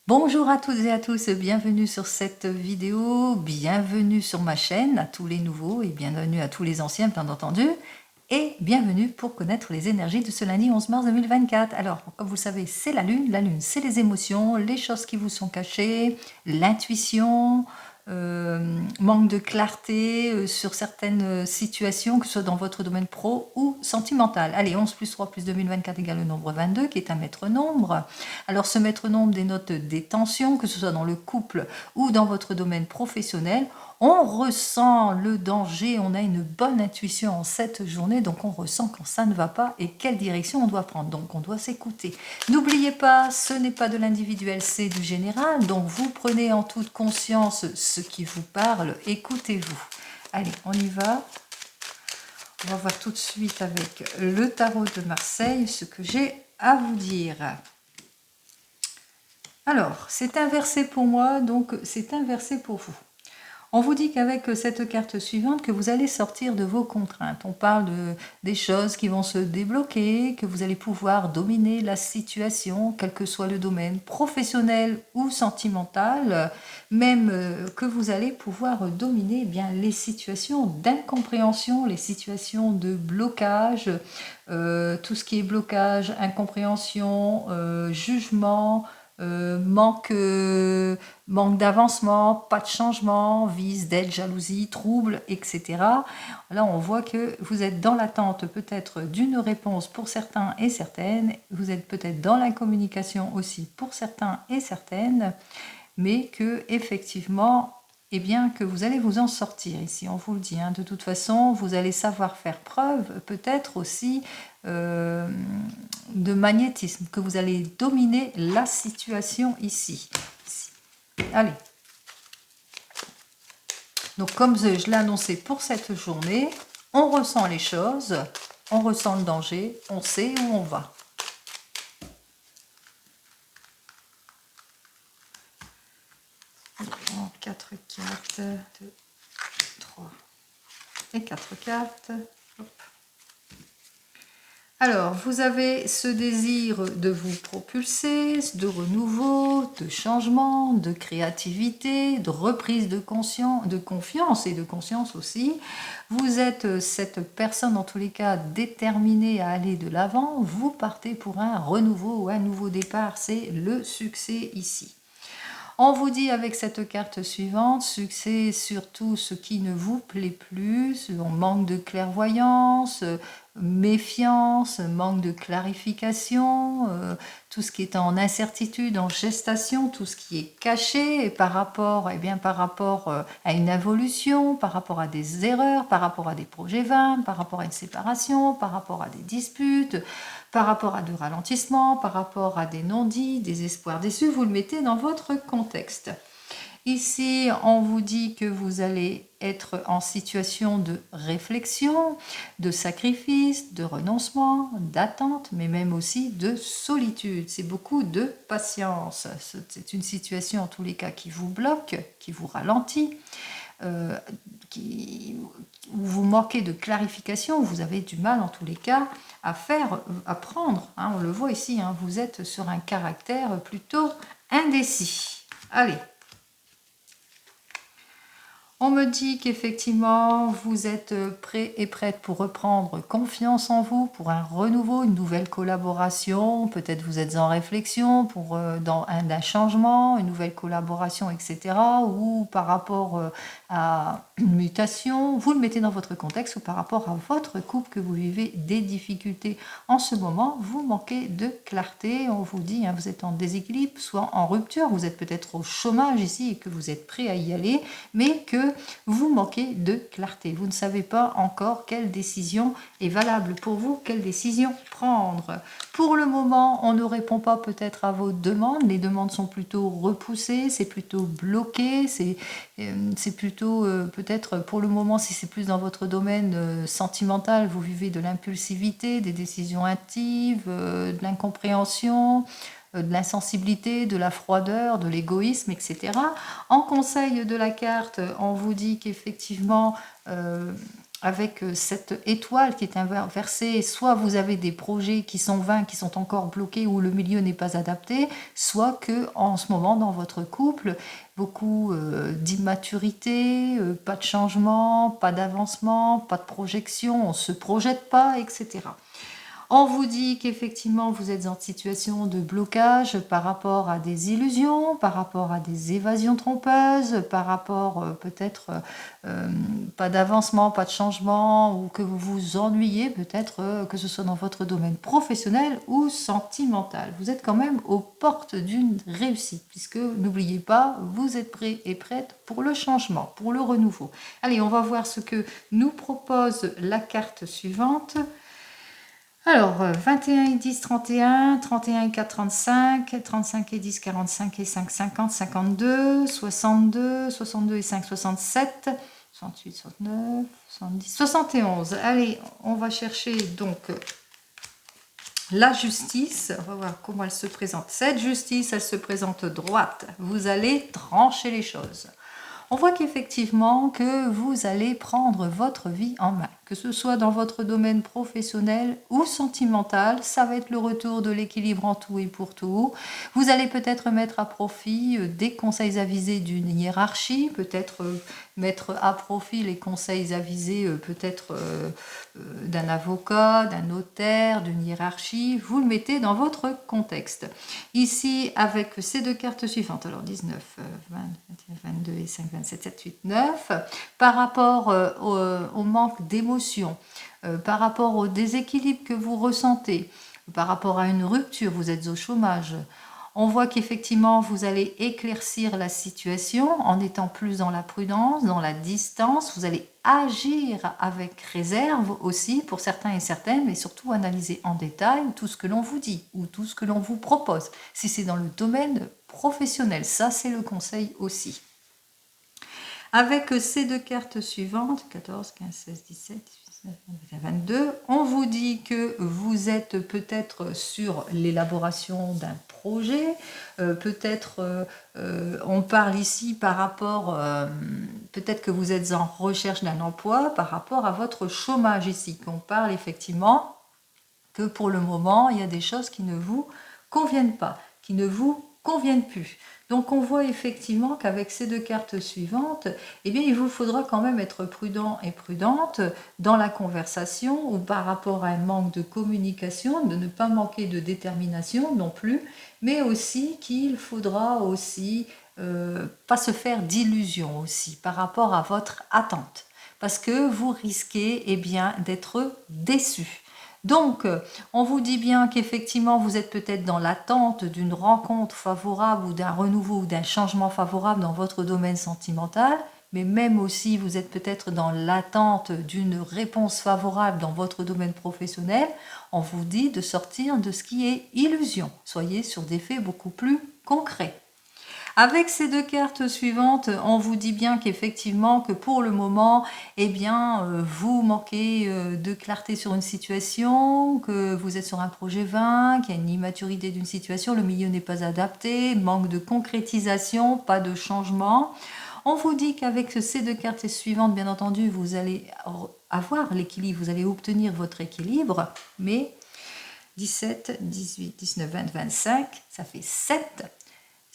Bonjour à toutes et à tous, bienvenue sur cette vidéo, bienvenue sur ma chaîne, à tous les nouveaux et bienvenue à tous les anciens bien entendu, et bienvenue pour connaître les énergies de ce lundi 11 mars 2024. Alors, comme vous le savez, c'est la lune c'est les émotions, les choses qui vous sont cachées, l'intuition, manque de clarté sur certaines situations, que ce soit dans votre domaine pro ou sentimental. Allez, 11 plus 3 plus 2024 égale le nombre 22, qui est un maître nombre. Alors ce maître nombre dénote des tensions, que ce soit dans le couple ou dans votre domaine professionnel. On ressent le danger, on a une bonne intuition en cette journée, donc on ressent quand ça ne va pas et quelle direction on doit prendre. Donc on doit s'écouter. N'oubliez pas, ce n'est pas de l'individuel, c'est du général. Donc vous prenez en toute conscience ce qui vous parle, écoutez-vous. Allez, on y va. On va voir tout de suite avec le tarot de Marseille ce que j'ai à vous dire. Alors, c'est inversé pour moi, donc c'est inversé pour vous. On vous dit qu'avec cette carte suivante, que vous allez sortir de vos contraintes. On parle des choses qui vont se débloquer, que vous allez pouvoir dominer la situation, quel que soit le domaine professionnel ou sentimental, même que vous allez pouvoir dominer bien les situations d'incompréhension, les situations de blocage, tout ce qui est blocage, incompréhension, jugement, manque d'avancement, pas de changement, vice, dette, jalousie, trouble, etc. Là, on voit que vous êtes dans l'attente peut-être d'une réponse pour certains et certaines. Vous êtes peut-être dans la communication aussi pour certains et certaines, mais que effectivement, eh bien, que vous allez vous en sortir ici, on vous le dit. De toute façon, vous allez savoir faire preuve, peut-être aussi de magnétisme, que vous allez dominer la situation ici. Allez. Donc, comme je l'ai annoncé pour cette journée, on ressent les choses, on ressent le danger, on sait où on va. Alors, 4 cartes, 2, 3 et 4 cartes. Hop. Alors, vous avez ce désir de vous propulser, de renouveau, de changement, de créativité, de reprise de confiance et de conscience aussi. Vous êtes cette personne, en tous les cas, déterminée à aller de l'avant. Vous partez pour un renouveau ou un nouveau départ. C'est le succès ici. On vous dit avec cette carte suivante, succès sur tout ce qui ne vous plaît plus, on manque de clairvoyance, méfiance, manque de clarification, tout ce qui est en incertitude, en gestation, tout ce qui est caché par rapport, par rapport à une évolution, par rapport à des erreurs, par rapport à des projets vains, par rapport à une séparation, par rapport à des disputes, par rapport à du ralentissement, par rapport à des non-dits, des espoirs déçus, vous le mettez dans votre contexte. Ici, on vous dit que vous allez être en situation de réflexion, de sacrifice, de renoncement, d'attente, mais même aussi de solitude. C'est beaucoup de patience. C'est une situation, en tous les cas, qui vous bloque, qui vous ralentit, où vous manquez de clarification, où vous avez du mal, en tous les cas, à prendre. On le voit ici, vous êtes sur un caractère plutôt indécis. Allez. On me dit qu'effectivement, vous êtes prêt et prête pour reprendre confiance en vous, pour un renouveau, une nouvelle collaboration. Peut-être vous êtes en réflexion pour dans un changement, une nouvelle collaboration, etc. Ou par rapport à une mutation. Vous le mettez dans votre contexte ou par rapport à votre couple que vous vivez des difficultés en ce moment. Vous manquez de clarté. On vous dit, vous êtes en déséquilibre, soit en rupture. Vous êtes peut-être au chômage ici et que vous êtes prêt à y aller, mais que vous manquez de clarté. Vous ne savez pas encore quelle décision est valable pour vous, quelle décision prendre. Pour le moment, on ne répond pas peut-être à vos demandes. Les demandes sont plutôt repoussées, c'est plutôt bloqué, c'est plutôt peut-être pour le moment, si c'est plus dans votre domaine sentimental, vous vivez de l'impulsivité, des décisions hâtives, de l'incompréhension, de l'insensibilité, de la froideur, de l'égoïsme, etc. En conseil de la carte, on vous dit qu'effectivement, avec cette étoile qui est inversée, soit vous avez des projets qui sont vains, qui sont encore bloqués, où le milieu n'est pas adapté, soit que en ce moment dans votre couple, beaucoup d'immaturité, pas de changement, pas d'avancement, pas de projection, on ne se projette pas, etc. On vous dit qu'effectivement vous êtes en situation de blocage par rapport à des illusions, par rapport à des évasions trompeuses, par rapport peut-être pas d'avancement, pas de changement, ou que vous vous ennuyez peut-être que ce soit dans votre domaine professionnel ou sentimental. Vous êtes quand même aux portes d'une réussite, puisque n'oubliez pas, vous êtes prêt et prête pour le changement, pour le renouveau. Allez, on va voir ce que nous propose la carte suivante. Alors, 21 et 10, 31, 31 et 4, 35, 35 et 10, 45 et 5, 50, 52, 62, 62 et 5, 67, 68, 69, 70, 71. Allez, on va chercher donc la justice. On va voir comment elle se présente. Cette justice, elle se présente droite. Vous allez trancher les choses. On voit qu'effectivement que vous allez prendre votre vie en main, que ce soit dans votre domaine professionnel ou sentimental, ça va être le retour de l'équilibre en tout et pour tout. Vous allez peut-être mettre à profit des conseils avisés d'une hiérarchie, peut-être mettre à profit les conseils avisés peut-être d'un avocat, d'un notaire, d'une hiérarchie. Vous le mettez dans votre contexte. Ici, avec ces deux cartes suivantes, alors 19, 20, 21, 22 et 5, 27, 7, 8, 9, par rapport au manque d'émotion, par rapport au déséquilibre que vous ressentez, par rapport à une rupture, vous êtes au chômage, on voit qu'effectivement, vous allez éclaircir la situation en étant plus dans la prudence, dans la distance. Vous allez agir avec réserve aussi pour certains et certaines, mais surtout analyser en détail tout ce que l'on vous dit ou tout ce que l'on vous propose. Si c'est dans le domaine professionnel, ça c'est le conseil aussi. Avec ces deux cartes suivantes, 14, 15, 16, 17, 18, 19, 22, on vous dit que vous êtes peut-être sur l'élaboration d'un projet, peut-être on parle ici par rapport, peut-être que vous êtes en recherche d'un emploi par rapport à votre chômage ici, qu'on parle effectivement que pour le moment, il y a des choses qui ne vous conviennent pas, qui ne vous conviennent plus. Donc on voit effectivement qu'avec ces deux cartes suivantes, eh bien, il vous faudra quand même être prudent et prudente dans la conversation ou par rapport à un manque de communication, de ne pas manquer de détermination non plus, mais aussi qu'il faudra aussi pas se faire d'illusions aussi par rapport à votre attente, parce que vous risquez eh bien, d'être déçu. Donc, on vous dit bien qu'effectivement, vous êtes peut-être dans l'attente d'une rencontre favorable ou d'un renouveau ou d'un changement favorable dans votre domaine sentimental, mais même aussi, vous êtes peut-être dans l'attente d'une réponse favorable dans votre domaine professionnel. On vous dit de sortir de ce qui est illusion. Soyez sur des faits beaucoup plus concrets. Avec ces deux cartes suivantes, on vous dit bien qu'effectivement, que pour le moment, eh bien, vous manquez de clarté sur une situation, que vous êtes sur un projet vain, qu'il y a une immaturité d'une situation, le milieu n'est pas adapté, manque de concrétisation, pas de changement. On vous dit qu'avec ces deux cartes suivantes, bien entendu, vous allez avoir l'équilibre, vous allez obtenir votre équilibre, mais 17, 18, 19, 20, 25, ça fait 7.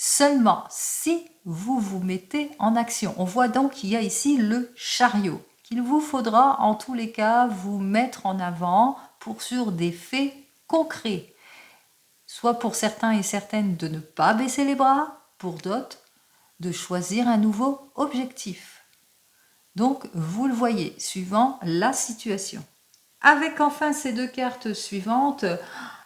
Seulement si vous vous mettez en action. On voit donc qu'il y a ici le chariot, qu'il vous faudra en tous les cas vous mettre en avant pour sur des faits concrets. Soit pour certains et certaines de ne pas baisser les bras, pour d'autres de choisir un nouveau objectif. Donc vous le voyez, suivant la situation. Avec enfin ces deux cartes suivantes,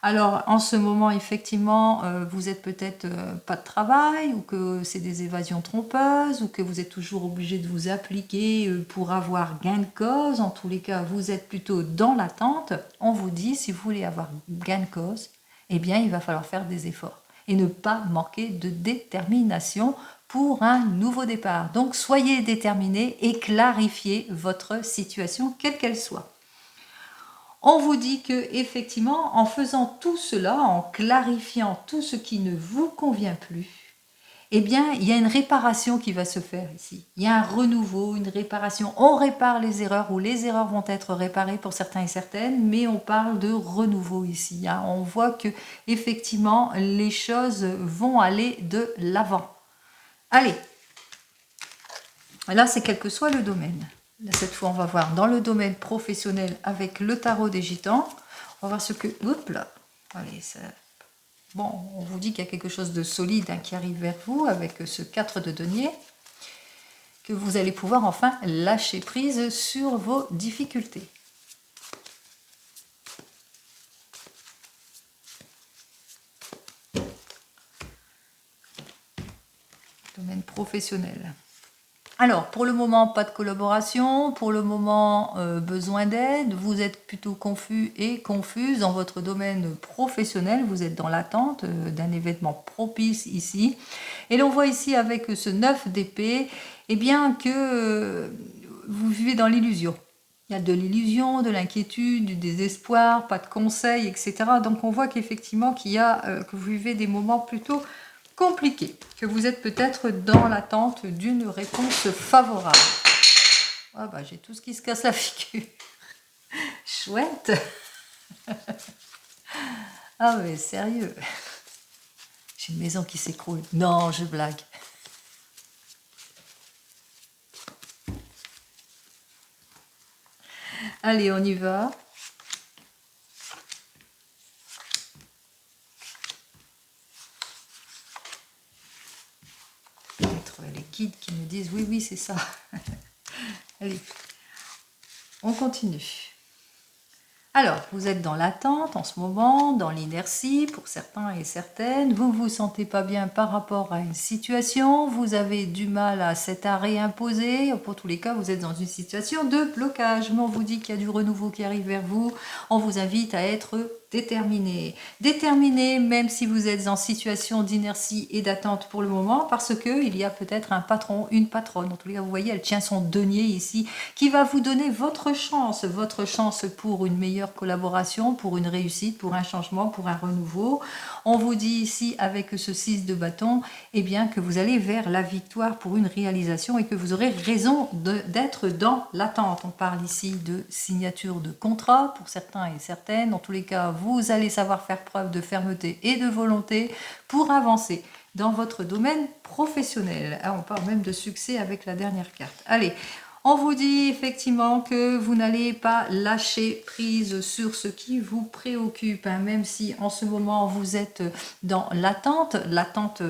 alors en ce moment effectivement vous êtes peut-être pas de travail ou que c'est des évasions trompeuses ou que vous êtes toujours obligé de vous appliquer pour avoir gain de cause. En tous les cas vous êtes plutôt dans l'attente. On vous dit si vous voulez avoir gain de cause, eh bien il va falloir faire des efforts et ne pas manquer de détermination pour un nouveau départ. Donc soyez déterminés et clarifiez votre situation quelle qu'elle soit. On vous dit que effectivement, en faisant tout cela, en clarifiant tout ce qui ne vous convient plus, eh bien, il y a une réparation qui va se faire ici. Il y a un renouveau, une réparation. On répare les erreurs ou les erreurs vont être réparées pour certains et certaines, mais on parle de renouveau ici. Hein. On voit que effectivement, les choses vont aller de l'avant. Allez, là, c'est quel que soit le domaine. Là, cette fois, on va voir dans le domaine professionnel avec le tarot des gitans. On va voir ce que... Oups là. Allez, ça... Bon, on vous dit qu'il y a quelque chose de solide hein, qui arrive vers vous avec ce 4 de denier, que vous allez pouvoir enfin lâcher prise sur vos difficultés. Domaine professionnel. Alors, pour le moment, pas de collaboration. Pour le moment, besoin d'aide. Vous êtes plutôt confus et confuse dans votre domaine professionnel. Vous êtes dans l'attente d'un événement propice ici. Et l'on voit ici avec ce 9 d'épée, eh bien que vous vivez dans l'illusion. Il y a de l'illusion, de l'inquiétude, du désespoir, pas de conseils, etc. Donc on voit qu'effectivement que vous vivez des moments plutôt compliqué, que vous êtes peut-être dans l'attente d'une réponse favorable. Ah bah j'ai tout ce qui se casse la figure. Chouette. Ah mais sérieux. J'ai une maison qui s'écroule. Non, je blague. Allez, on y va. Les guides qui me disent oui, oui, c'est ça. Allez, on continue. Alors, vous êtes dans l'attente en ce moment, dans l'inertie pour certains et certaines. Vous ne vous sentez pas bien par rapport à une situation. Vous avez du mal à cet arrêt imposé. Pour tous les cas, vous êtes dans une situation de blocage. Mais on vous dit qu'il y a du renouveau qui arrive vers vous. On vous invite à être déterminé. Déterminé même si vous êtes en situation d'inertie et d'attente pour le moment parce qu'il y a peut-être un patron, une patronne. En tous les cas, vous voyez, elle tient son denier ici qui va vous donner votre chance pour une meilleure collaboration, pour une réussite, pour un changement, pour un renouveau. On vous dit ici avec ce 6 de bâton, eh bien que vous allez vers la victoire pour une réalisation et que vous aurez raison d'être dans l'attente. On parle ici de signature de contrat pour certains et certaines. En tous les cas, vous allez savoir faire preuve de fermeté et de volonté pour avancer dans votre domaine professionnel. Ah, on parle même de succès avec la dernière carte. Allez, on vous dit effectivement que vous n'allez pas lâcher prise sur ce qui vous préoccupe, hein, même si en ce moment vous êtes dans l'attente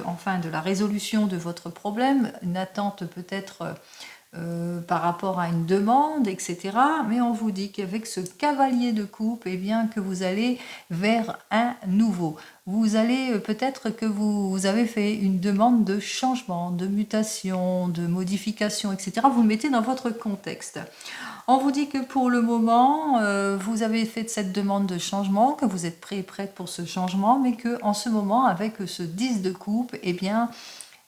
enfin de la résolution de votre problème, une attente peut-être par rapport à une demande, etc. Mais on vous dit qu'avec ce cavalier de coupe, eh bien que vous allez vers un nouveau. Vous allez peut-être que vous avez fait une demande de changement, de mutation, de modification, etc. Vous le mettez dans votre contexte. On vous dit que pour le moment, vous avez fait cette demande de changement, que vous êtes prêt et prête pour ce changement, mais que en ce moment, avec ce 10 de coupe, eh bien,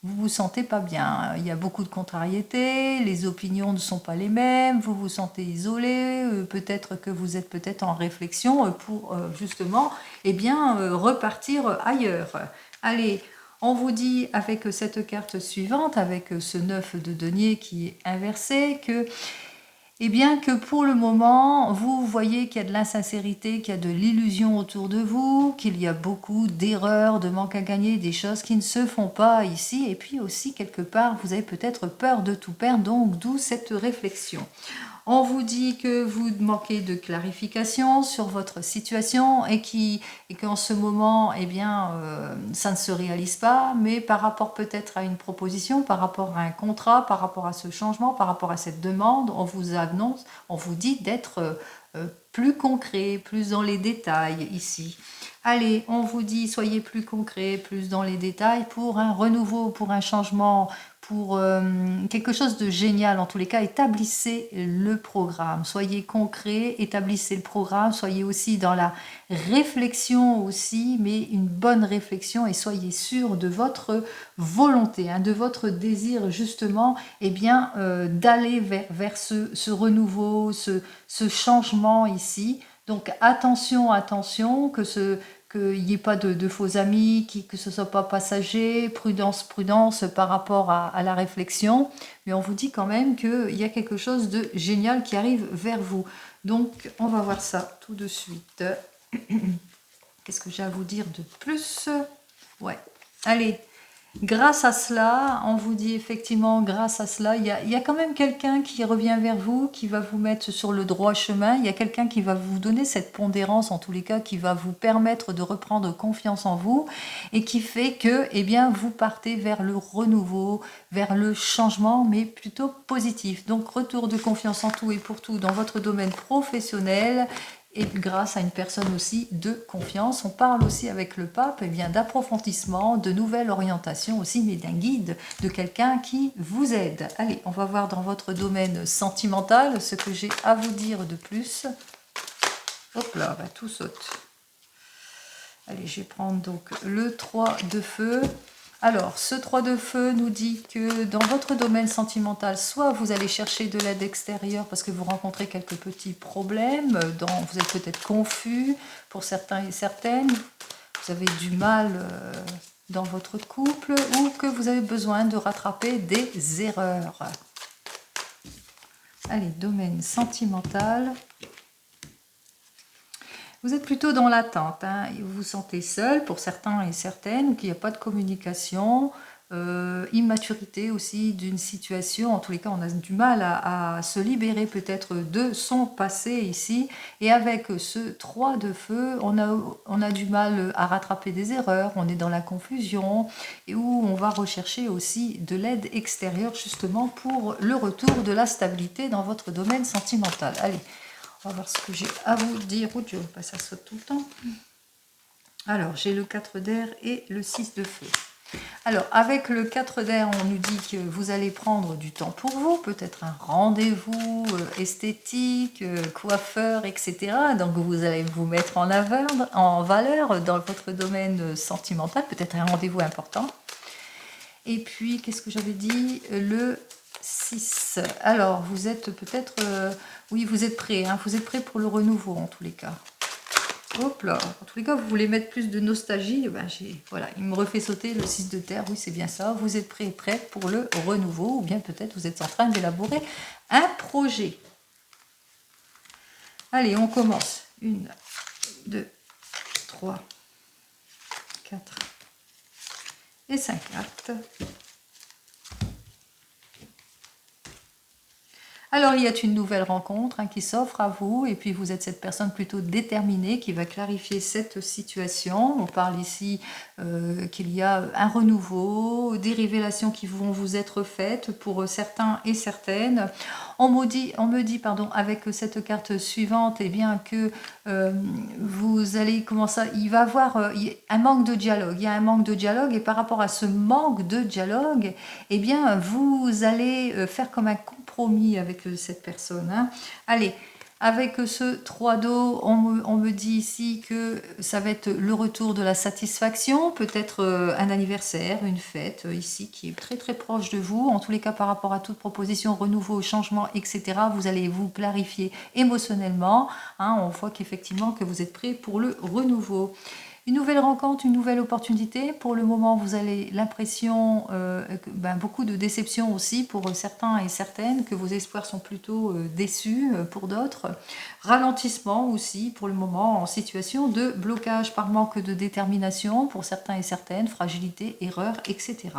vous vous sentez pas bien. Il y a beaucoup de contrariétés, les opinions ne sont pas les mêmes, vous vous sentez isolé, peut-être que vous êtes peut-être en réflexion pour justement eh bien, repartir ailleurs. Allez, on vous dit avec cette carte suivante, avec ce 9 de denier qui est inversé, que eh bien que pour le moment, vous voyez qu'il y a de l'insincérité, qu'il y a de l'illusion autour de vous, qu'il y a beaucoup d'erreurs, de manque à gagner, des choses qui ne se font pas ici. Et puis aussi, quelque part, vous avez peut-être peur de tout perdre, donc d'où cette réflexion. On vous dit que vous manquez de clarification sur votre situation et qu'en ce moment, eh bien, ça ne se réalise pas, mais par rapport peut-être à une proposition, par rapport à un contrat, par rapport à ce changement, par rapport à cette demande, on vous annonce, on vous dit d'être plus concret, plus dans les détails ici. Allez, on vous dit, soyez plus concret, plus dans les détails pour un renouveau, pour un changement, pour quelque chose de génial. En tous les cas, établissez le programme. Soyez concret, établissez le programme. Soyez aussi dans la réflexion aussi, mais une bonne réflexion et soyez sûr de votre volonté, hein, de votre désir justement, eh bien, d'aller vers ce renouveau, ce changement ici. Donc attention, attention, que qu'il n'y ait pas de faux amis, que ce ne soit pas passager, prudence, prudence par rapport à la réflexion. Mais on vous dit quand même qu'il y a quelque chose de génial qui arrive vers vous. Donc, on va voir ça tout de suite. Qu'est-ce que j'ai à vous dire de plus? Ouais, allez. Grâce à cela, on vous dit effectivement, grâce à cela, il y a quand même quelqu'un qui revient vers vous, qui va vous mettre sur le droit chemin. Il y a quelqu'un qui va vous donner cette pondérance, en tous les cas, qui va vous permettre de reprendre confiance en vous et qui fait que, eh bien, vous partez vers le renouveau, vers le changement, mais plutôt positif. Donc, retour de confiance en tout et pour tout dans votre domaine professionnel. Et grâce à une personne aussi de confiance. On parle aussi avec le pape eh bien d'approfondissement, de nouvelles orientations aussi, mais d'un guide, de quelqu'un qui vous aide. Allez, on va voir dans votre domaine sentimental ce que j'ai à vous dire de plus. Hop là, bah, tout saute. Allez, je vais prendre donc le 3 de feu. Alors, ce 3 de feu nous dit que dans votre domaine sentimental, soit vous allez chercher de l'aide extérieure parce que vous rencontrez quelques petits problèmes, vous êtes peut-être confus pour certains et certaines, vous avez du mal dans votre couple ou que vous avez besoin de rattraper des erreurs. Allez, domaine sentimental. Vous êtes plutôt dans l'attente, hein. Vous vous sentez seul pour certains et certaines, qu'il n'y a pas de communication, immaturité aussi d'une situation. En tous les cas, on a du mal à se libérer peut-être de son passé ici. Et avec ce 3 de feu, on a du mal à rattraper des erreurs, on est dans la confusion et où on va rechercher aussi de l'aide extérieure justement pour le retour de la stabilité dans votre domaine sentimental. Allez. On va voir ce que j'ai à vous dire. Oh Dieu, ça saute tout le temps. Alors, j'ai le 4 d'air et le 6 de feu. Alors, avec le 4 d'air, on nous dit que vous allez prendre du temps pour vous, peut-être un rendez-vous esthétique, coiffeur, etc. Donc, vous allez vous mettre en valeur dans votre domaine sentimental, peut-être un rendez-vous important. Et puis, qu'est-ce que j'avais dit? Le 6. Alors, vous êtes peut-être... oui, vous êtes prêts. Hein, vous êtes prêts pour le renouveau, en tous les cas. Hop là. En tous les cas, vous voulez mettre plus de nostalgie. Ben, voilà, il me refait sauter le 6 de terre. Oui, c'est bien ça. Vous êtes prêts et prêtes pour le renouveau. Ou bien peut-être vous êtes en train d'élaborer un projet. Allez, on commence. 1, 2, 3, 4 et 5 cartes. Alors, il y a une nouvelle rencontre qui s'offre à vous et puis vous êtes cette personne plutôt déterminée qui va clarifier cette situation. On parle ici qu'il y a un renouveau, des révélations qui vont vous être faites pour certains et certaines. On me dit, avec cette carte suivante, eh bien que vous allez commencer, il va y avoir un manque de dialogue. Il y a un manque de dialogue et par rapport à ce manque de dialogue, eh bien vous allez faire comme un compromis avec cette personne. Hein. Allez, avec ce 3 d'eau, on me dit ici que ça va être le retour de la satisfaction, peut-être un anniversaire, une fête ici qui est très très proche de vous. En tous les cas, par rapport à toute proposition, renouveau, changement, etc., vous allez vous clarifier émotionnellement. Hein, on voit qu'effectivement que vous êtes prêt pour le renouveau. Une nouvelle rencontre, une nouvelle opportunité. Pour le moment, vous avez l'impression, beaucoup de déception aussi pour certains et certaines, que vos espoirs sont plutôt déçus pour d'autres. Ralentissement aussi pour le moment en situation de blocage par manque de détermination pour certains et certaines, fragilité, erreur, etc.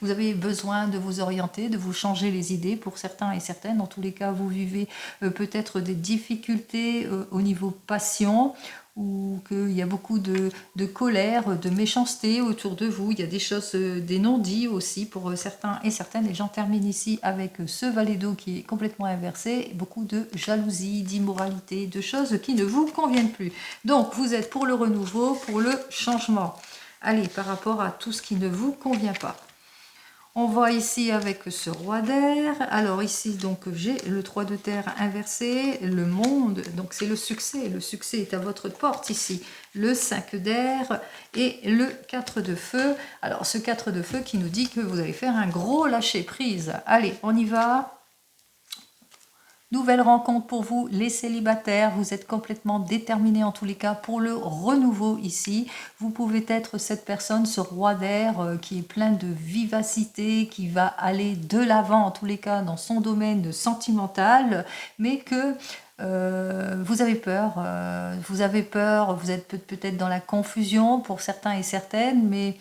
Vous avez besoin de vous orienter, de vous changer les idées pour certains et certaines. Dans tous les cas, vous vivez peut-être des difficultés au niveau passion, ou qu'il y a beaucoup de colère, de méchanceté autour de vous. Il y a des choses, des non-dits aussi pour certains et certaines. Et j'en termine ici avec ce valet d'eau qui est complètement inversé. Beaucoup de jalousie, d'immoralité, de choses qui ne vous conviennent plus. Donc, vous êtes pour le renouveau, pour le changement. Allez, par rapport à tout ce qui ne vous convient pas. On voit ici avec ce roi d'air. Alors ici, donc, j'ai le 3 de terre inversé, le monde. Donc, c'est le succès. Le succès est à votre porte ici. Le 5 d'air et le 4 de feu. Alors, ce 4 de feu qui nous dit que vous allez faire un gros lâcher-prise. Allez, on y va. Nouvelle rencontre pour vous, les célibataires, vous êtes complètement déterminés en tous les cas pour le renouveau ici. Vous pouvez être cette personne, ce roi d'air qui est plein de vivacité, qui va aller de l'avant en tous les cas dans son domaine sentimental, mais que vous avez peur, vous êtes peut-être dans la confusion pour certains et certaines, mais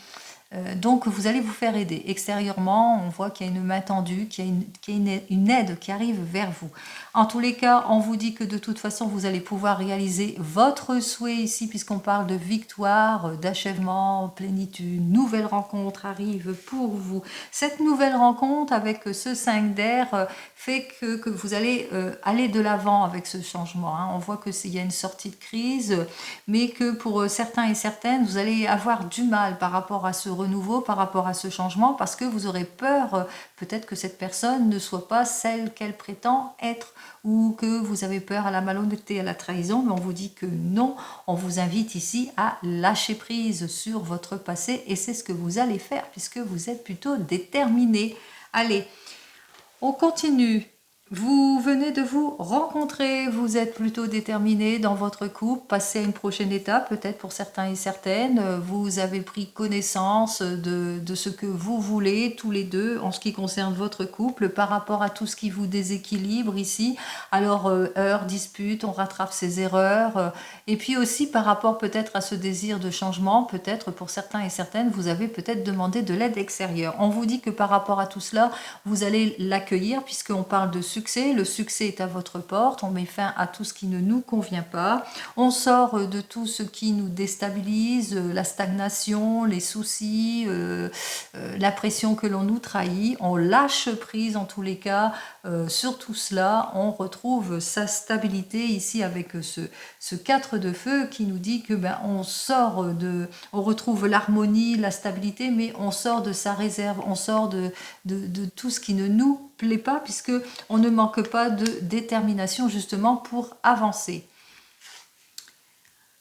donc vous allez vous faire aider. Extérieurement, on voit qu'il y a une main tendue, qu'il y a une aide qui arrive vers vous. En tous les cas, on vous dit que de toute façon, vous allez pouvoir réaliser votre souhait ici, puisqu'on parle de victoire, d'achèvement, plénitude, nouvelle rencontre arrive pour vous. Cette nouvelle rencontre avec ce 5 d'air fait que vous allez aller de l'avant avec ce changement. Hein. On voit qu'il y a une sortie de crise, mais que pour certains et certaines, vous allez avoir du mal par rapport à ce renouveau, par rapport à ce changement, parce que vous aurez peur peut-être que cette personne ne soit pas celle qu'elle prétend être, ou que vous avez peur à la malhonnêteté, à la trahison, mais on vous dit que non, on vous invite ici à lâcher prise sur votre passé, et c'est ce que vous allez faire, puisque vous êtes plutôt déterminé. Allez, on continue. Vous venez de vous rencontrer, vous êtes plutôt déterminé dans votre couple, passez à une prochaine étape, peut-être pour certains et certaines. Vous avez pris connaissance de ce que vous voulez, tous les deux, en ce qui concerne votre couple, par rapport à tout ce qui vous déséquilibre ici. Alors, heurts, disputes, on rattrape ses erreurs. Et puis aussi par rapport peut-être à ce désir de changement, peut-être pour certains et certaines, vous avez peut-être demandé de l'aide extérieure. On vous dit que par rapport à tout cela, vous allez l'accueillir, puisqu'on parle de succès. Le succès est à votre porte, on met fin à tout ce qui ne nous convient pas, on sort de tout ce qui nous déstabilise, la stagnation, les soucis, la pression que l'on nous trahit, on lâche prise en tous les cas sur tout cela, on retrouve sa stabilité ici avec ce 4 de feu qui nous dit que on retrouve l'harmonie, la stabilité, mais on sort de sa réserve, on sort de tout ce qui ne nous plaît pas, puisque on ne manque pas de détermination justement pour avancer.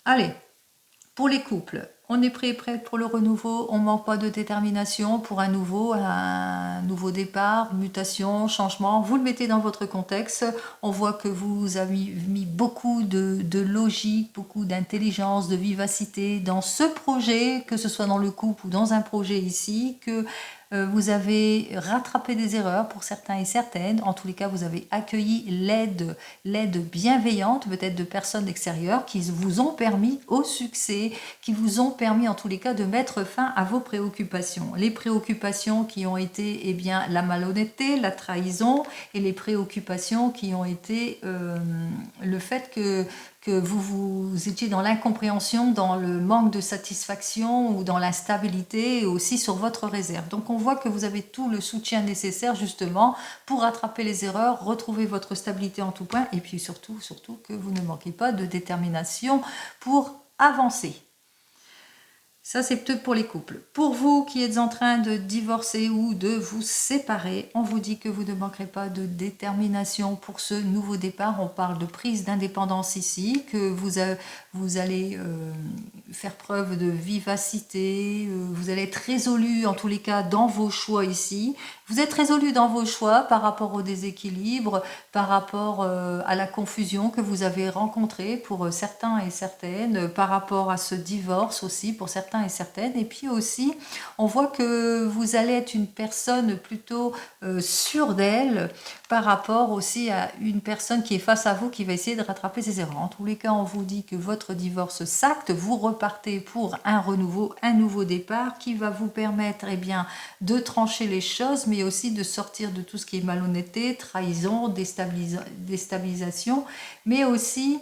Allez, pour les couples, on est prêt pour le renouveau, on ne manque pas de détermination pour un nouveau départ, mutation, changement. Vous le mettez dans votre contexte, on voit que vous avez mis beaucoup de logique, beaucoup d'intelligence, de vivacité dans ce projet, que ce soit dans le couple ou dans un projet ici, que vous avez rattrapé des erreurs pour certains et certaines. En tous les cas, vous avez accueilli l'aide bienveillante, peut-être de personnes extérieures qui vous ont permis au succès, qui vous ont permis en tous les cas de mettre fin à vos préoccupations. Les préoccupations qui ont été la malhonnêteté, la trahison, et les préoccupations qui ont été le fait que vous étiez dans l'incompréhension, dans le manque de satisfaction ou dans l'instabilité, et aussi sur votre réserve. Donc on voit que vous avez tout le soutien nécessaire justement pour rattraper les erreurs, retrouver votre stabilité en tout point, et puis surtout que vous ne manquez pas de détermination pour avancer. Ça, c'est peut-être pour les couples. Pour vous qui êtes en train de divorcer ou de vous séparer, on vous dit que vous ne manquerez pas de détermination pour ce nouveau départ. On parle de prise d'indépendance ici, que vous allez faire preuve de vivacité, vous allez être résolu en tous les cas dans vos choix ici. Vous êtes résolu dans vos choix par rapport au déséquilibre, par rapport à la confusion que vous avez rencontrée pour certains et certaines, par rapport à ce divorce aussi pour certains et certaines. Et puis aussi, on voit que vous allez être une personne plutôt sûre d'elle par rapport aussi à une personne qui est face à vous, qui va essayer de rattraper ses erreurs. En tous les cas, on vous dit que votre divorce s'acte, vous repartez pour un renouveau, un nouveau départ qui va vous permettre de trancher les choses, mais aussi de sortir de tout ce qui est malhonnêteté, trahison, déstabilisation, mais aussi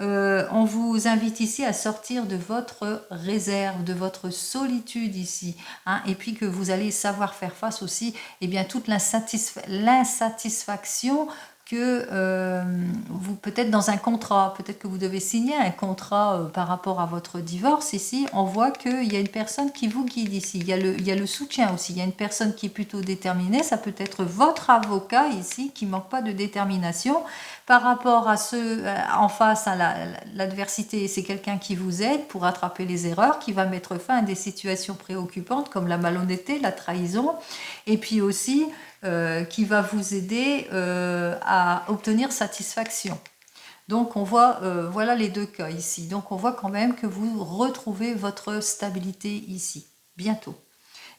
on vous invite ici à sortir de votre réserve, de votre solitude ici, hein, et puis que vous allez savoir faire face aussi toute l'insatisfaction que vous, peut-être dans un contrat, peut-être que vous devez signer un contrat par rapport à votre divorce. Ici, on voit qu'il y a une personne qui vous guide ici. Il y a le soutien aussi. Il y a une personne qui est plutôt déterminée. Ça peut être votre avocat ici qui ne manque pas de détermination. Par rapport à ceux en face à l'adversité, c'est quelqu'un qui vous aide pour rattraper les erreurs, qui va mettre fin à des situations préoccupantes comme la malhonnêteté, la trahison. Et puis aussi qui va vous aider à obtenir satisfaction. Donc on voit, voilà les deux cas ici. Donc on voit quand même que vous retrouvez votre stabilité ici, bientôt.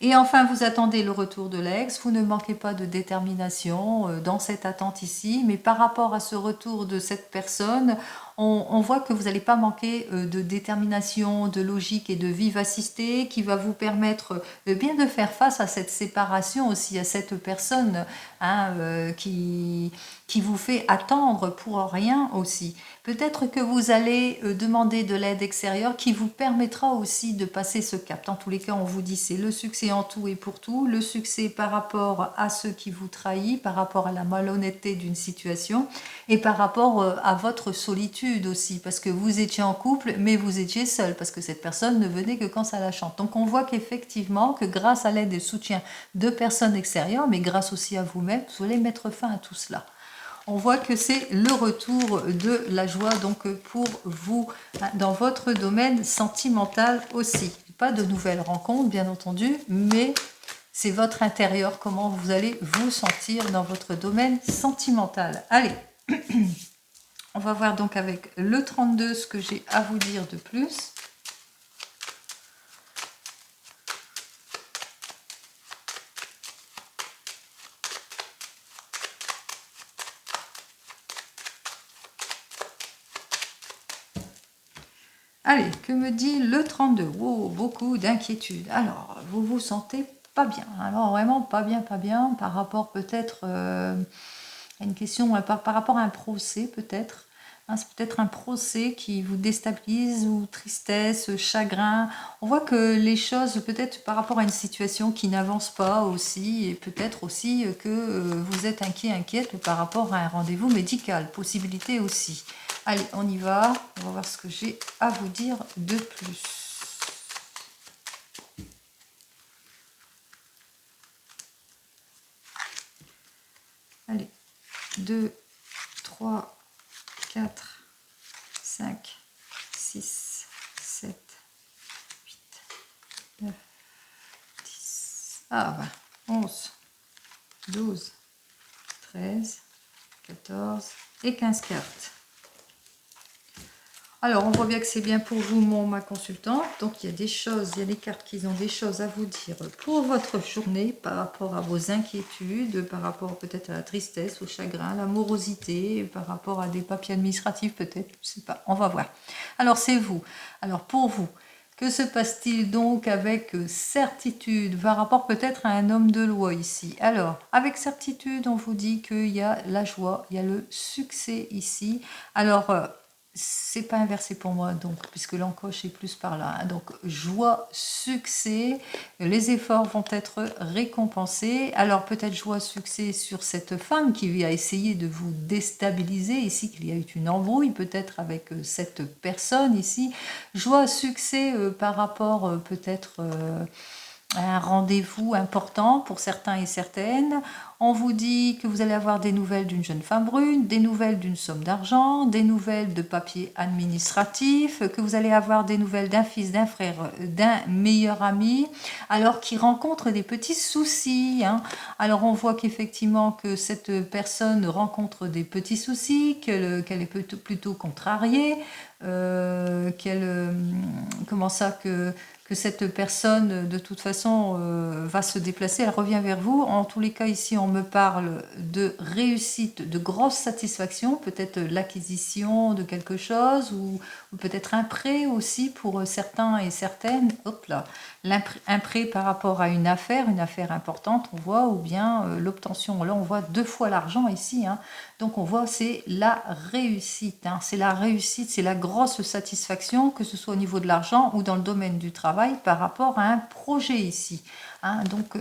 Et enfin, vous attendez le retour de l'ex, vous ne manquez pas de détermination dans cette attente ici, mais par rapport à ce retour de cette personne, on voit que vous n'allez pas manquer de détermination, de logique et de vivacité qui va vous permettre bien de faire face à cette séparation aussi, à cette personne hein, qui vous fait attendre pour rien aussi. Peut-être que vous allez demander de l'aide extérieure qui vous permettra aussi de passer ce cap. Dans tous les cas, on vous dit c'est le succès en tout et pour tout, le succès par rapport à ceux qui vous trahissent, par rapport à la malhonnêteté d'une situation et par rapport à votre solitude aussi, parce que vous étiez en couple, mais vous étiez seul, parce que cette personne ne venait que quand ça la chante. Donc on voit qu'effectivement, que grâce à l'aide et soutien de personnes extérieures, mais grâce aussi à vous-même, vous allez mettre fin à tout cela. On voit que c'est le retour de la joie donc pour vous dans votre domaine sentimental aussi. Pas de nouvelles rencontres bien entendu, mais c'est votre intérieur, comment vous allez vous sentir dans votre domaine sentimental. Allez, on va voir donc avec le 32 ce que j'ai à vous dire de plus. Allez, que me dit le 32? Wow, beaucoup d'inquiétude. Alors, vous vous sentez pas bien. Alors, vraiment pas bien par rapport peut-être à une question, par rapport à un procès peut-être. Hein, c'est peut-être un procès qui vous déstabilise ou tristesse, chagrin. On voit que les choses, peut-être par rapport à une situation qui n'avance pas aussi, et peut-être aussi que vous êtes inquiète par rapport à un rendez-vous médical, possibilité aussi. Allez, on y va. On va voir ce que j'ai à vous dire de plus. Allez, 2, 3, 4, 5, 6, 7, 8, 9, 10, 11, 12, 13, 14 et 15 cartes. Alors, on voit bien que c'est bien pour vous, ma consultante. Donc, il y a des choses, il y a les cartes qui ont des choses à vous dire pour votre journée par rapport à vos inquiétudes, par rapport peut-être à la tristesse, au chagrin, à l'amorosité, par rapport à des papiers administratifs peut-être, je ne sais pas, on va voir. Alors, c'est vous. Alors, pour vous, que se passe-t-il donc avec certitude par rapport peut-être à un homme de loi ici? Alors, avec certitude, on vous dit qu'il y a la joie, il y a le succès ici. Alors, c'est pas inversé pour moi, donc, puisque l'encoche est plus par là. Hein. Donc, joie, succès, les efforts vont être récompensés. Alors, peut-être joie, succès sur cette femme qui a essayé de vous déstabiliser ici, qu'il y a eu une embrouille peut-être avec cette personne ici. Joie, succès par rapport peut-être un rendez-vous important pour certains et certaines. On vous dit que vous allez avoir des nouvelles d'une jeune femme brune, des nouvelles d'une somme d'argent, des nouvelles de papiers administratifs, que vous allez avoir des nouvelles d'un fils, d'un frère, d'un meilleur ami, alors qui rencontre des petits soucis. Hein. Alors on voit qu'effectivement que cette personne rencontre des petits soucis, qu'elle est plutôt contrariée, comment ça que cette personne, de toute façon, va se déplacer, elle revient vers vous. En tous les cas, ici, on me parle de réussite, de grosse satisfaction, peut-être l'acquisition de quelque chose, ou peut-être un prêt aussi pour certains et certaines. Hop là, un prêt par rapport à une affaire importante, on voit, ou bien l'obtention. Là, on voit 2 fois l'argent ici. Hein. Donc, on voit, c'est la réussite. Hein. C'est la réussite, c'est la grosse satisfaction, que ce soit au niveau de l'argent ou dans le domaine du travail, par rapport à un projet ici. Hein, donc,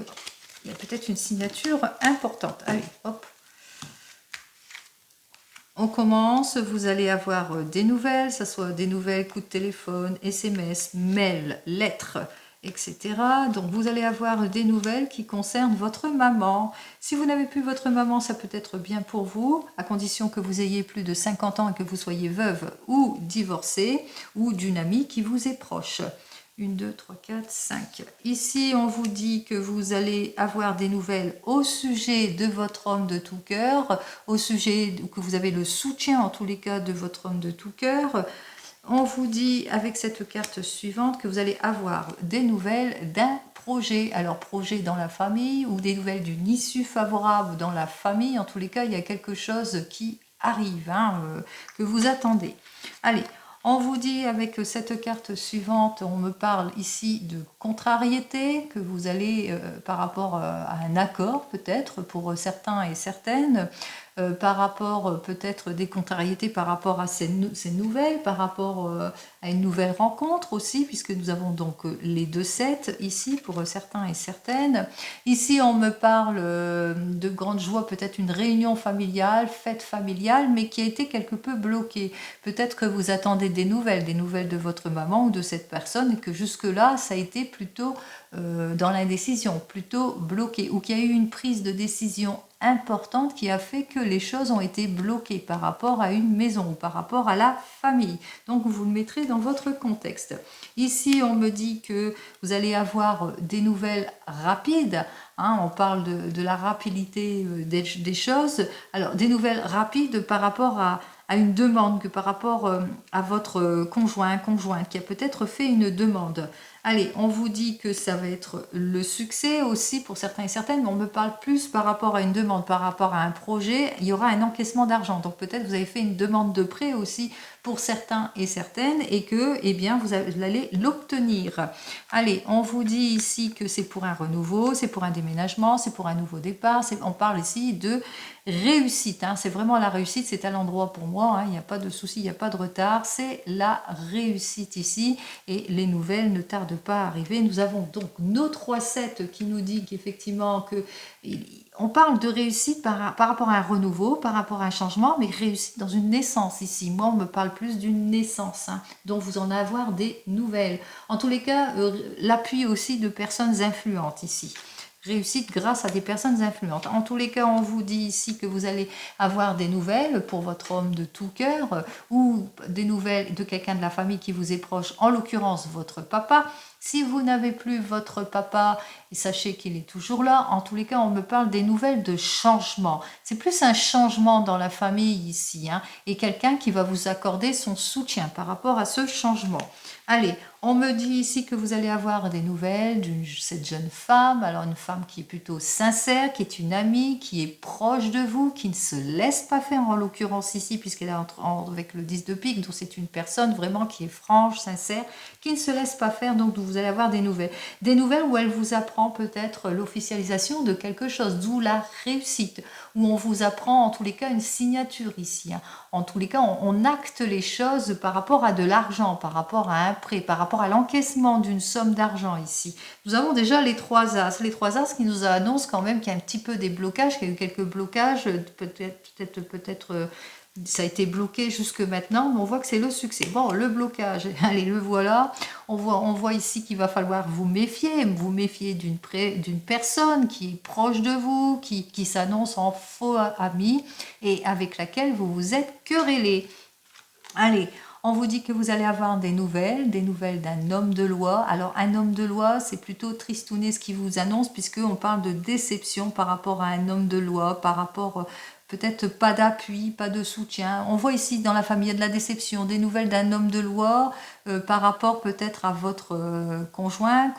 il y a peut-être une signature importante. Allez, hop. On commence, vous allez avoir des nouvelles, ça soit des nouvelles, coups de téléphone, SMS, mail, lettres, etc. Donc vous allez avoir des nouvelles qui concernent votre maman. Si vous n'avez plus votre maman, ça peut être bien pour vous, à condition que vous ayez plus de 50 ans et que vous soyez veuve ou divorcée, ou d'une amie qui vous est proche. 1, 2, 3, 4, 5. Ici, on vous dit que vous allez avoir des nouvelles au sujet de votre homme de tout cœur, au sujet que vous avez le soutien en tous les cas de votre homme de tout cœur. On vous dit avec cette carte suivante que vous allez avoir des nouvelles d'un projet. Alors projet dans la famille ou des nouvelles d'une issue favorable dans la famille. En tous les cas, il y a quelque chose qui arrive, que vous attendez. Allez. On vous dit avec cette carte suivante, on me parle ici de contrariété, que vous allez par rapport à un accord peut-être pour certains et certaines, par rapport peut-être des contrariétés par rapport à ces nouvelles, par rapport à une nouvelle rencontre aussi, puisque nous avons donc les 2 sets ici pour certains et certaines. Ici on me parle de grande joie, peut-être une réunion familiale, fête familiale, mais qui a été quelque peu bloquée. Peut-être que vous attendez des nouvelles de votre maman ou de cette personne, et que jusque-là ça a été plutôt dans l'indécision, plutôt bloqué, ou qu'il y a eu une prise de décision importante qui a fait que les choses ont été bloquées par rapport à une maison ou par rapport à la famille. Donc vous le mettrez dans votre contexte. Ici on me dit que vous allez avoir des nouvelles rapides, on parle de la rapidité des choses. Alors des nouvelles rapides par rapport à une demande, que par rapport à votre conjointe qui a peut-être fait une demande. Allez, on vous dit que ça va être le succès aussi pour certains et certaines, mais on me parle plus par rapport à une demande, par rapport à un projet. Il y aura un encaissement d'argent. Donc peut-être vous avez fait une demande de prêt aussi pour certains et certaines, et que eh bien, vous allez l'obtenir. Allez, on vous dit ici que c'est pour un renouveau, c'est pour un déménagement, c'est pour un nouveau départ. On parle ici de réussite. C'est vraiment la réussite, c'est à l'endroit pour moi. Il n'y a pas de souci, il n'y a pas de retard. C'est la réussite ici, et les nouvelles ne tardent pas à arriver. Nous avons donc nos 3 sets qui nous dit qu'effectivement que on parle de réussite par rapport à un renouveau, par rapport à un changement, mais réussite dans une naissance ici. Moi, on me parle plus d'une naissance, dont vous en avoir des nouvelles. En tous les cas, l'appui aussi de personnes influentes ici. Réussite grâce à des personnes influentes. En tous les cas, on vous dit ici que vous allez avoir des nouvelles pour votre homme de tout cœur, ou des nouvelles de quelqu'un de la famille qui vous est proche, en l'occurrence votre papa. Si vous n'avez plus votre papa, sachez qu'il est toujours là. En tous les cas, on me parle des nouvelles de changement. C'est plus un changement dans la famille ici, et quelqu'un qui va vous accorder son soutien par rapport à ce changement. Allez, on me dit ici que vous allez avoir des nouvelles de cette jeune femme. Alors une femme qui est plutôt sincère, qui est une amie, qui est proche de vous, qui ne se laisse pas faire, en l'occurrence ici, puisqu'elle est avec le 10 de pique, donc c'est une personne vraiment qui est franche, sincère, qui ne se laisse pas faire, donc vous allez avoir des nouvelles. Des nouvelles où elle vous apprend peut-être l'officialisation de quelque chose, d'où la réussite, où on vous apprend en tous les cas une signature ici. En tous les cas, on acte les choses par rapport à de l'argent, par rapport à un prêt, par rapport à l'encaissement d'une somme d'argent ici. Nous avons déjà les 3 As. Les 3 As qui nous annoncent quand même qu'il y a un petit peu des blocages, qu'il y a eu quelques blocages, peut-être ça a été bloqué jusque maintenant, mais on voit que c'est le succès. Bon, le blocage, allez, le voilà. On voit ici qu'il va falloir vous méfier d'une personne qui est proche de vous, qui s'annonce en faux ami, et avec laquelle vous vous êtes querellé. Allez, on vous dit que vous allez avoir des nouvelles d'un homme de loi. Alors un homme de loi, c'est plutôt tristouné ce qui vous annonce, puisqu'on parle de déception par rapport à un homme de loi, par rapport peut-être pas d'appui, pas de soutien. On voit ici dans la famille de la déception, des nouvelles d'un homme de loi par rapport peut-être à votre conjointe,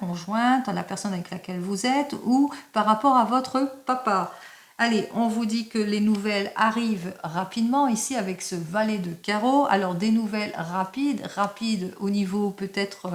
à la personne avec laquelle vous êtes, ou par rapport à votre papa. Allez, on vous dit que les nouvelles arrivent rapidement ici avec ce valet de carreau. Alors des nouvelles rapides au niveau peut-être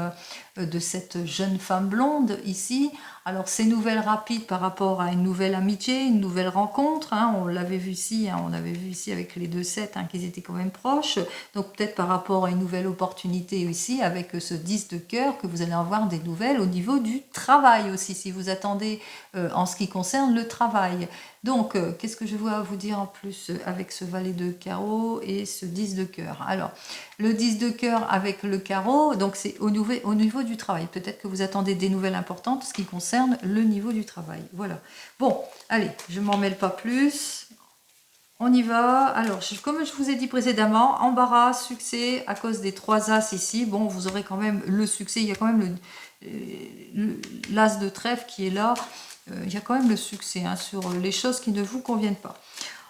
de cette jeune femme blonde ici. Alors ces nouvelles rapides par rapport à une nouvelle amitié, une nouvelle rencontre, on l'avait vu ici, on avait vu ici avec les 2 sets qu'ils étaient quand même proches. Donc peut-être par rapport à une nouvelle opportunité ici avec ce 10 de cœur, que vous allez avoir des nouvelles au niveau du travail aussi, si vous attendez en ce qui concerne le travail. Donc, qu'est-ce que je vois vous dire en plus avec ce valet de carreau et ce 10 de cœur? Alors, le 10 de cœur avec le carreau, donc c'est au niveau du travail. Peut-être que vous attendez des nouvelles importantes en ce qui concerne le niveau du travail. Voilà. Bon, allez, je ne m'en mêle pas plus. On y va. Alors, comme je vous ai dit précédemment, embarras, succès, à cause des 3 As ici. Bon, vous aurez quand même le succès. Il y a quand même l'As de trèfle qui est là. Il y a quand même le succès hein, sur les choses qui ne vous conviennent pas.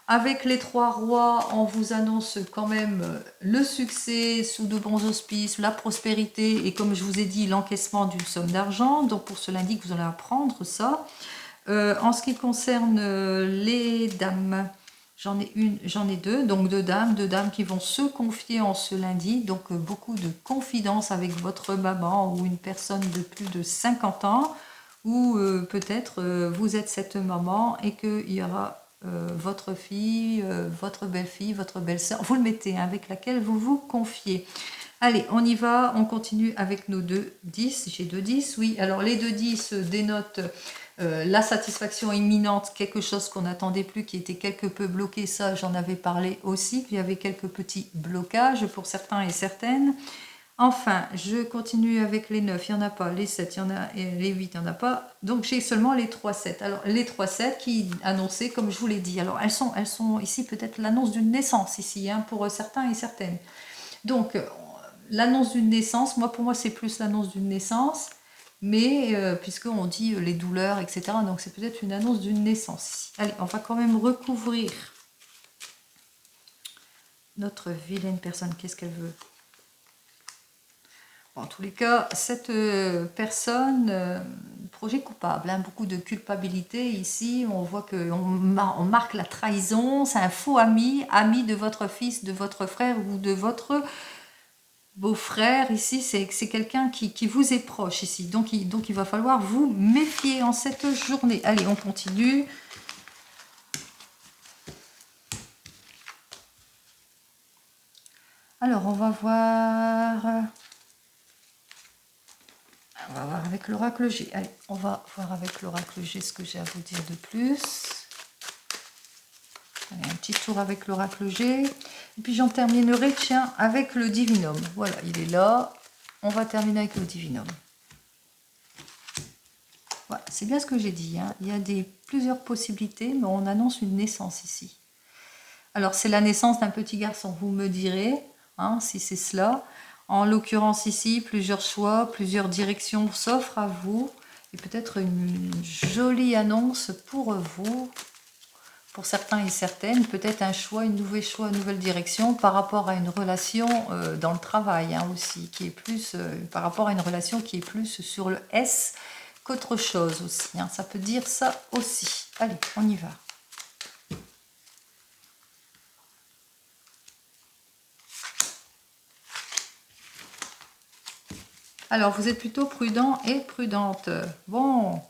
Avec les 3 rois, on vous annonce quand même le succès sous de bons auspices, la prospérité et comme je vous ai dit, l'encaissement d'une somme d'argent. Donc pour ce lundi, vous allez apprendre ça. En ce qui concerne les dames, j'en ai deux, donc deux dames qui vont se confier en ce lundi. Donc beaucoup de confidence avec votre maman ou une personne de plus de 50 ans. Ou peut-être vous êtes cette maman et qu'il y aura votre fille, votre belle-fille, votre belle-sœur, vous le mettez, hein, avec laquelle vous vous confiez. Allez, on y va, on continue avec nos 2 10. J'ai 2 10, oui. Alors les 2 10 dénotent la satisfaction imminente, quelque chose qu'on n'attendait plus, qui était quelque peu bloqué, ça j'en avais parlé aussi, il y avait quelques petits blocages pour certains et certaines. Enfin, je continue avec les 9, il n'y en a pas, les 7, il y en a, et les 8, il n'y en a pas. Donc j'ai seulement les 3 7. Alors les 3 7 qui annonçaient, comme je vous l'ai dit, alors elles sont ici peut-être l'annonce d'une naissance ici, hein, pour certains et certaines. Donc l'annonce d'une naissance, pour moi c'est plus l'annonce d'une naissance, mais puisqu'on dit les douleurs, etc. Donc c'est peut-être une annonce d'une naissance ici. Allez, on va quand même recouvrir notre vilaine personne, qu'est-ce qu'elle veut? En tous les cas, cette personne, projet coupable, hein, beaucoup de culpabilité ici, on voit qu'on marque la trahison, c'est un faux ami, ami de votre fils, de votre frère ou de votre beau-frère ici, c'est quelqu'un qui vous est proche ici, donc il va falloir vous méfier en cette journée. Allez, on continue. Alors, on va voir... On va voir avec l'oracle G. Allez, on va voir avec l'oracle G ce que j'ai à vous dire de plus. Allez, un petit tour avec l'oracle G. Et puis j'en terminerai, tiens, avec le divinum. Voilà, il est là. On va terminer avec le divinum. Voilà, c'est bien ce que j'ai dit. Hein. Il y a plusieurs possibilités, mais on annonce une naissance ici. Alors, c'est la naissance d'un petit garçon, vous me direz, hein, si c'est cela. En l'occurrence ici, plusieurs choix, plusieurs directions s'offrent à vous. Et peut-être une jolie annonce pour vous, pour certains et certaines. Peut-être un choix, une nouvelle direction par rapport à une relation dans le travail hein, aussi, qui est plus, par rapport à une relation qui est plus sur le S qu'autre chose aussi. Hein. Ça peut dire ça aussi. Allez, on y va. Alors, vous êtes plutôt prudent et prudente. Bon.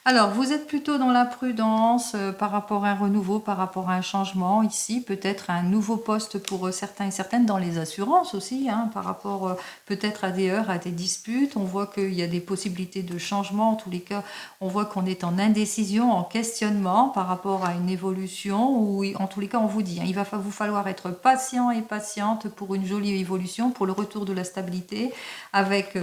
Alors, vous êtes plutôt dans la prudence par rapport à un renouveau, par rapport à un changement ici, peut-être un nouveau poste pour certains et certaines dans les assurances aussi, hein, par rapport peut-être à des heurts, à des disputes. On voit qu'il y a des possibilités de changement. En tous les cas, on voit qu'on est en indécision, en questionnement par rapport à une évolution. Ou en tous les cas, on vous dit, hein, il va vous falloir être patient et patiente pour une jolie évolution, pour le retour de la stabilité avec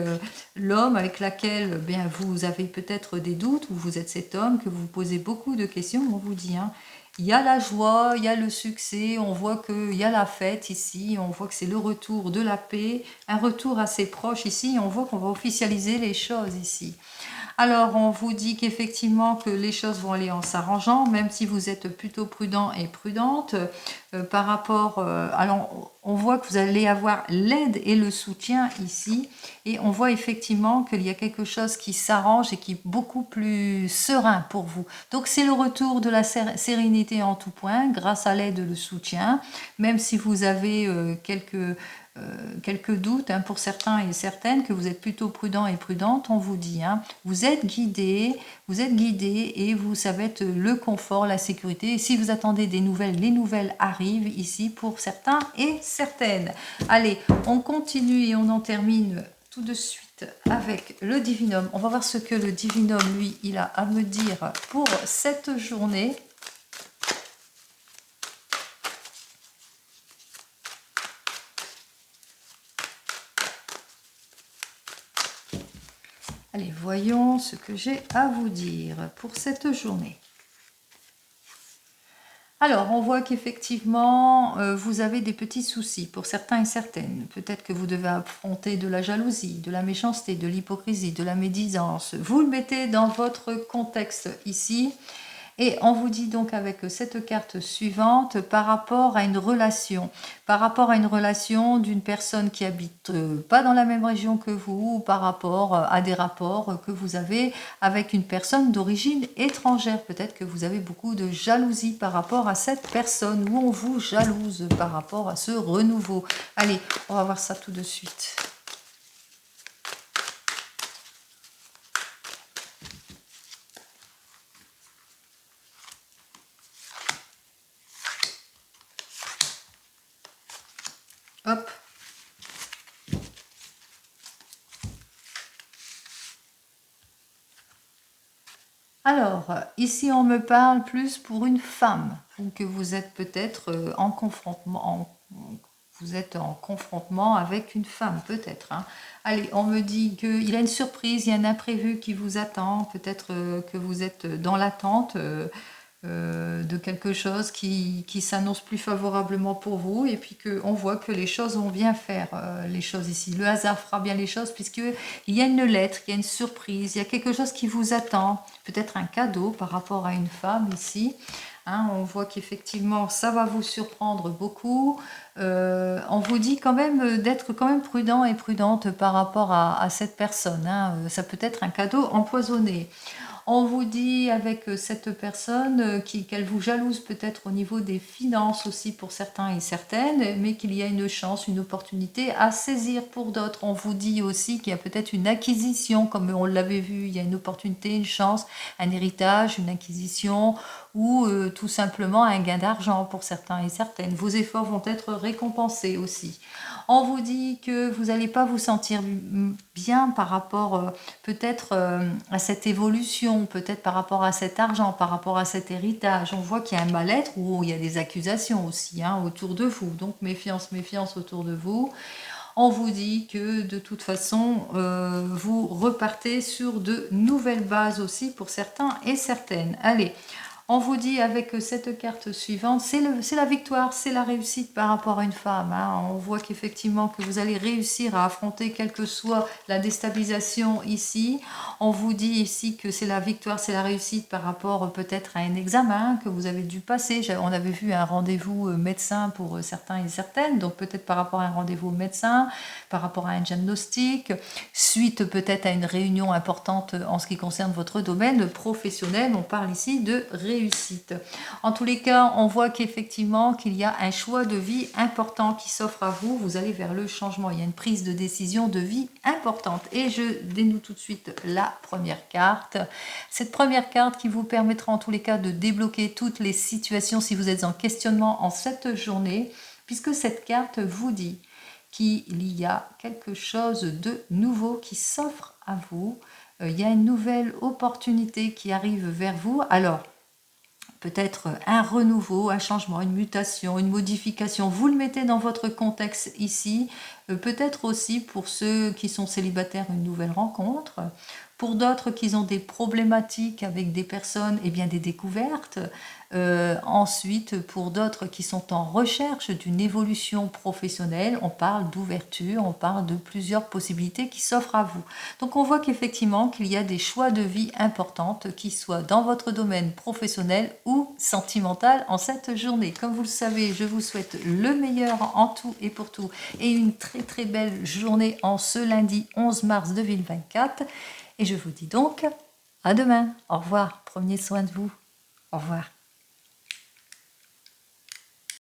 l'homme avec laquelle bien, vous avez peut-être des doutes, ou vous êtes cet homme, que vous vous posez beaucoup de questions, on vous dit, hein, il y a la joie, il y a le succès, on voit qu'il y a la fête ici, on voit que c'est le retour de la paix, un retour assez proche ici, on voit qu'on va officialiser les choses ici. Alors, on vous dit qu'effectivement que les choses vont aller en s'arrangeant, même si vous êtes plutôt prudent et prudente par rapport... alors, on voit que vous allez avoir l'aide et le soutien ici, et on voit effectivement qu'il y a quelque chose qui s'arrange et qui est beaucoup plus serein pour vous. Donc, c'est le retour de la sérénité en tout point, grâce à l'aide et le soutien, même si vous avez quelques doutes hein, pour certains et certaines, que vous êtes plutôt prudent et prudente, on vous dit, hein, vous êtes guidé et vous savez le confort, la sécurité. Et si vous attendez des nouvelles, les nouvelles arrivent ici pour certains et certaines. Allez, on continue et on en termine tout de suite avec le divinum. On va voir ce que le divinum, lui, il a à me dire pour cette journée. Allez, voyons ce que j'ai à vous dire pour cette journée. Alors, on voit qu'effectivement, vous avez des petits soucis pour certains et certaines. Peut-être que vous devez affronter de la jalousie, de la méchanceté, de l'hypocrisie, de la médisance. Vous le mettez dans votre contexte ici. Et on vous dit donc avec cette carte suivante par rapport à une relation d'une personne qui habite pas dans la même région que vous, ou par rapport à des rapports que vous avez avec une personne d'origine étrangère. Peut-être que vous avez beaucoup de jalousie par rapport à cette personne, ou on vous jalouse par rapport à ce renouveau. Allez, on va voir ça tout de suite. Hop. Alors, ici on me parle plus pour une femme, ou que vous êtes peut-être vous êtes en confrontement avec une femme, peut-être. Hein. Allez, on me dit qu'il y a une surprise, il y a un imprévu qui vous attend, peut-être que vous êtes dans l'attente de quelque chose qui s'annonce plus favorablement pour vous, et puis qu'on voit que les choses vont bien faire, les choses ici. Le hasard fera bien les choses, puisqu'il y a une lettre, il y a une surprise, il y a quelque chose qui vous attend, peut-être un cadeau par rapport à une femme ici. Hein, on voit qu'effectivement, ça va vous surprendre beaucoup. On vous dit quand même d'être quand même prudent et prudente par rapport à cette personne. Hein. Ça peut être un cadeau empoisonné. On vous dit avec cette personne qu'elle vous jalouse peut-être au niveau des finances aussi pour certains et certaines, mais qu'il y a une chance, une opportunité à saisir pour d'autres. On vous dit aussi qu'il y a peut-être une acquisition, comme on l'avait vu, il y a une opportunité, une chance, un héritage, une acquisition, ou tout simplement un gain d'argent pour certains et certaines. Vos efforts vont être récompensés aussi. On vous dit que vous n'allez pas vous sentir bien par rapport peut-être à cette évolution, peut-être par rapport à cet argent, par rapport à cet héritage. On voit qu'il y a un mal-être, ou il y a des accusations aussi hein, autour de vous. Donc méfiance, méfiance autour de vous. On vous dit que de toute façon, vous repartez sur de nouvelles bases aussi pour certains et certaines. Allez, on vous dit avec cette carte suivante, c'est la victoire, c'est la réussite par rapport à une femme. Hein. On voit qu'effectivement que vous allez réussir à affronter quelle que soit la déstabilisation ici. On vous dit ici que c'est la victoire, c'est la réussite par rapport peut-être à un examen que vous avez dû passer. On avait vu un rendez-vous médecin pour certains et certaines, donc peut-être par rapport à un rendez-vous médecin, par rapport à un diagnostic, suite peut-être à une réunion importante en ce qui concerne votre domaine professionnel. On parle ici de réussite. En tous les cas, on voit qu'effectivement qu'il y a un choix de vie important qui s'offre à vous. Vous allez vers le changement. Il y a une prise de décision de vie importante. Et je dénoue tout de suite la première carte. Cette première carte qui vous permettra en tous les cas de débloquer toutes les situations si vous êtes en questionnement en cette journée, puisque cette carte vous dit qu'il y a quelque chose de nouveau qui s'offre à vous. Il y a une nouvelle opportunité qui arrive vers vous. Alors, peut-être un renouveau, un changement, une mutation, une modification. Vous le mettez dans votre contexte ici. Peut-être aussi pour ceux qui sont célibataires, une nouvelle rencontre. Pour d'autres qui ont des problématiques avec des personnes, eh bien des découvertes. Ensuite, pour d'autres qui sont en recherche d'une évolution professionnelle, on parle d'ouverture, on parle de plusieurs possibilités qui s'offrent à vous. Donc on voit qu'effectivement qu'il y a des choix de vie importantes, qui soient dans votre domaine professionnel ou sentimental en cette journée. Comme vous le savez, je vous souhaite le meilleur en tout et pour tout, et une très très belle journée en ce lundi 11 mars 2024. Et je vous dis donc à demain. Au revoir. Prenez soin de vous. Au revoir.